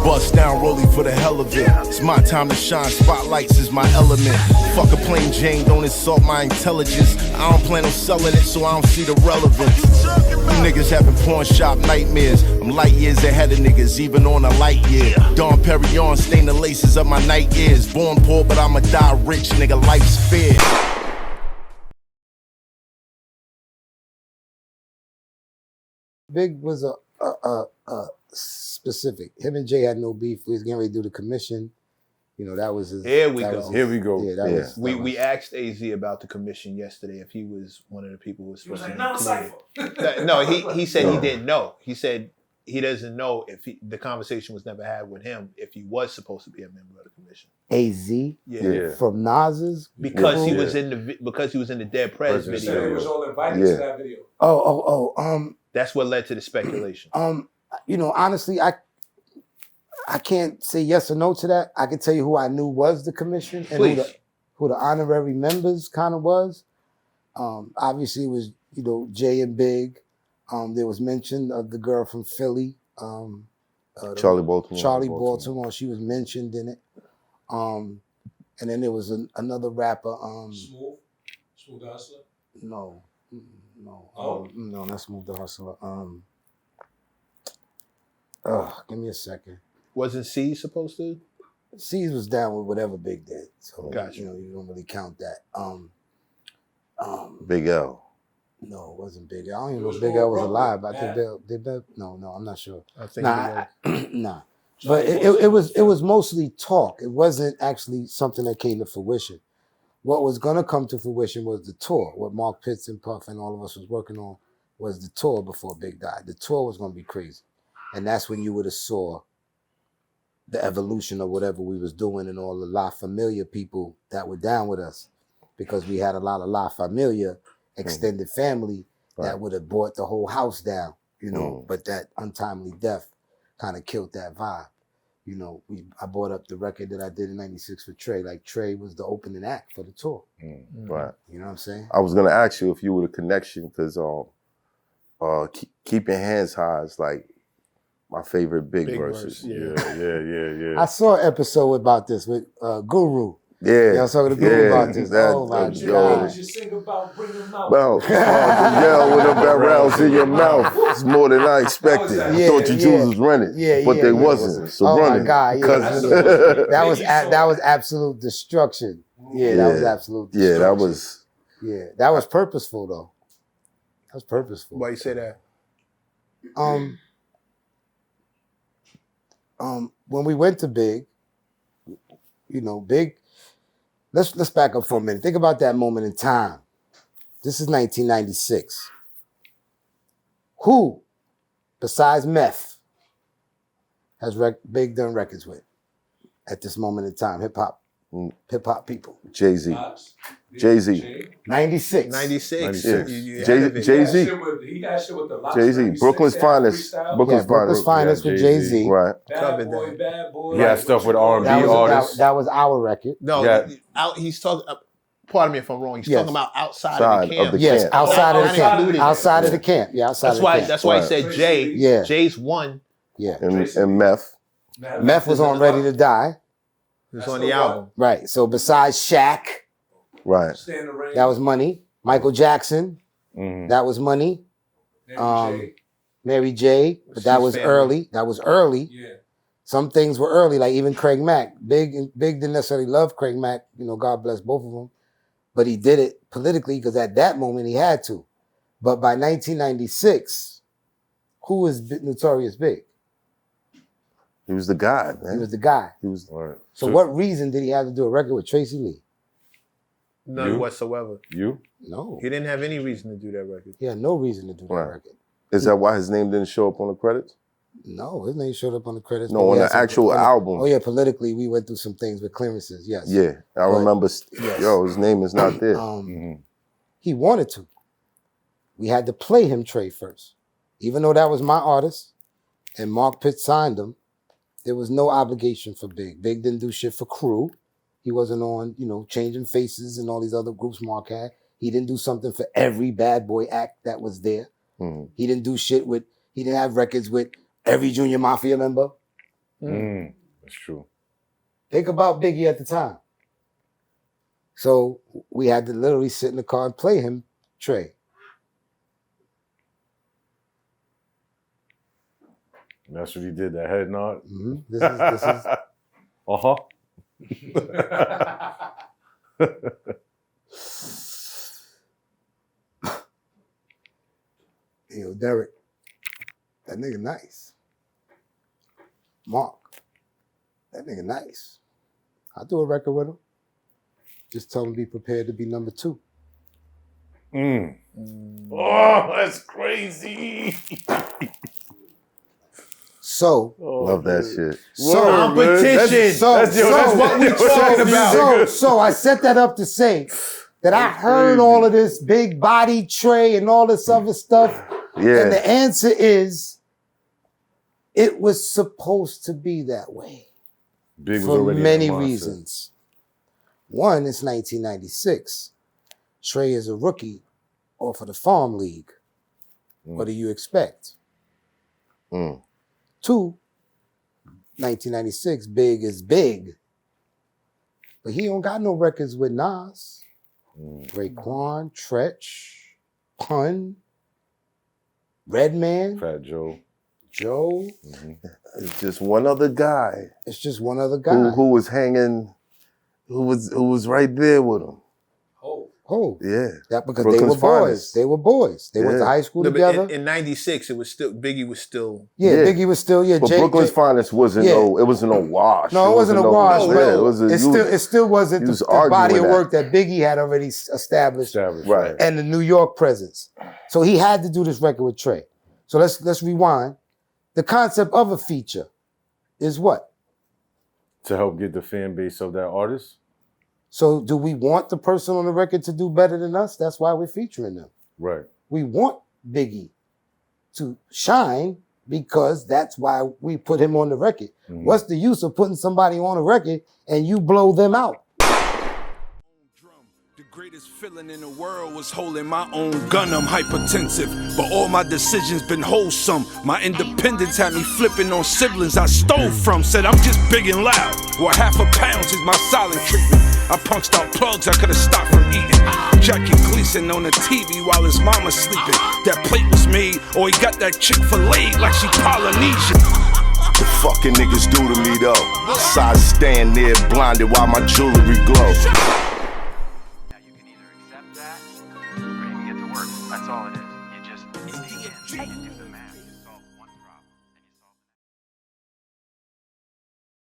Bust down rolling for the hell of it. It's my time to shine, spotlights is my element. Fuck a plain Jane, don't insult my intelligence. I don't plan on selling it, so I don't see the relevance. You niggas having pawn shop nightmares. I'm light years ahead of niggas, even on a light year. Dom Perignon stain the laces of my night ears. Born poor, but I'ma die rich, nigga, life's fair. Big was a specific. Him and Jay had no beef. We was getting ready to do the commission. You know, that was his. Here we go. Here we go. Yeah, We asked AZ about the commission yesterday if he was one of the people who was supposed to be non-cypher. No, he said he didn't know. He said he doesn't know if the conversation was never had with him if he was supposed to be a member of the commission. AZ Yeah. from Nas's because he was in the Dead Prez He video. said he was all invited to that video. That's what led to the speculation. You know, honestly, I can't say yes or no to that. I can tell you who I knew was the commission and who the honorary members kind of was. Obviously, it was, you know, Jay and Big. There was mention of the girl from Philly. Charlie Baltimore. Charlie Baltimore. She was mentioned in it. And then there was another rapper. Smooth the Hustler? No. No, not Smooth the Hustler. Give me a second. Wasn't C supposed to? C's was down with whatever Big did. So, gotcha. You know, you don't really count that. Big L. No, it wasn't Big L. I don't even know if Big L was alive. I think no, I'm not sure. I think nah. But it was mostly talk. It wasn't actually something that came to fruition. What was gonna come to fruition was the tour. What Mark Pitts and Puff and all of us was working on was the tour before Big died. The tour was gonna be crazy. And that's when you would have saw the evolution of whatever we was doing and all the La Familia people that were down with us. Because we had a lot of La Familia extended family that would have brought the whole house down, you know, but that untimely death kind of killed that vibe. You know, I brought up the record that I did in '96 for Trey. Like, Trey was the opening act for the tour. Right. You know what I'm saying? I was gonna ask you if you were the connection, because Keep Your Hands High is like my favorite Big verses. I saw an episode about this with Guru. Yeah. I was talking to Guru about this. Oh my God. What you sing about bring them out? Well, to yell with the barrels in your mouth. It's more than I expected. I thought your jewels was running, but they wasn't. So oh running. My God, that was absolute destruction. That was absolute destruction. That was purposeful though. That was purposeful. Why you say that? When we went to Big, you know, Big. Let's back up for a minute. Think about that moment in time. This is 1996. Who, besides MECC, has Big done records with at this moment in time? Hip hop people. Jay-Z. Jay-Z. 96. 96. Jay-Z. He had shit with the Lox. Jay-Z. Brooklyn's Finest. Brooklyn's Finest with Jay-Z. Right. Bad boy. He had stuff with R&B artists. That was our record. No, he's talking. Pardon me if I'm wrong. He's talking about outside of the camp. Yes, outside of the camp. Outside of the camp. Yeah, outside of the camp. That's why he said Jay. Yeah. Jay's one. Yeah. And MECC. MECC was on Ready to Die. He was on the album. Right. So besides Shaq, right, that was Money. Michael Jackson, that was Money. Mary J, but that was early. That was early. Yeah. Some things were early, like even Craig Mack. Big didn't necessarily love Craig Mack. You know, God bless both of them. But he did it politically because at that moment he had to. But by 1996, who was Notorious Big? He was the guy, man. He was the guy. He was. All right. So what reason did he have to do a record with Tracy Lee? None whatsoever. No. He didn't have any reason to do that record. He had no reason to do that record. Is that why his name didn't show up on the credits? No, his name showed up on the credits. No, on the actual album. Oh yeah, politically we went through some things with clearances, yes. Yeah, I remember, his name is not there. He wanted to. We had to play him Trey first. Even though that was my artist and Mark Pitts signed him, there was no obligation for Big. Big didn't do shit for Crew. He wasn't on, you know, Changing Faces and all these other groups Mark had. He didn't do something for every bad boy act that was there. He didn't do shit with, he didn't have records with every Junior Mafia member. That's true. Think about Biggie at the time. So we had to literally sit in the car and play him Trey. That's what he did, that head nod. This is Yo, Derek, that nigga nice. Mark, that nigga nice. I'll do a record with him. Just tell him be prepared to be number 2. Oh, that's crazy. So love that shit. Competition. That's what we talking about. So I set that up to say that I heard all of this big body Trey and all this other stuff. Yeah. And the answer is, it was supposed to be that way. Big was for already many in the mindset. reasons. One, it's 1996. Trey is a rookie off of the Farm League. What do you expect? 2, 1996, Big is big. But he don't got no records with Nas, Raekwon, Tretch, Pun, Redman, Fat Joe. It's just one other guy. It's just one other guy. Who was hanging, who was right there with him. Oh, yeah. That because Brooklyn's they were boys. finest. They were boys. They went to high school No, but together. in 96, it was still, Biggie was still. Yeah, Biggie was still, But Brooklyn's finest wasn't it wasn't a wash. No, it wasn't a wash, Yeah, but it still wasn't the body of work that Biggie had already established. Right. And the New York presence. So he had to do this record with Trey. So let's rewind. The concept of a feature is what? To help get the fan base of that artist? So do we want the person on the record to do better than us? That's why we're featuring them. Right. We want Biggie to shine because that's why we put him on the record. What's the use of putting somebody on a record and you blow them out? The greatest feeling in the world was holding my own gun. I'm hypertensive, but all my decisions been wholesome. My independence had me flipping on siblings I stole from. Said I'm just big and loud. Well, half a pound is my silent treatment. I punched out plugs I could've stopped from eating. Jackie Gleason on the TV while his mama's sleeping. That plate was made, or he got that chick filleted like she Polynesian. The fucking niggas do to me though. So I stand there blinded while my jewelry glow.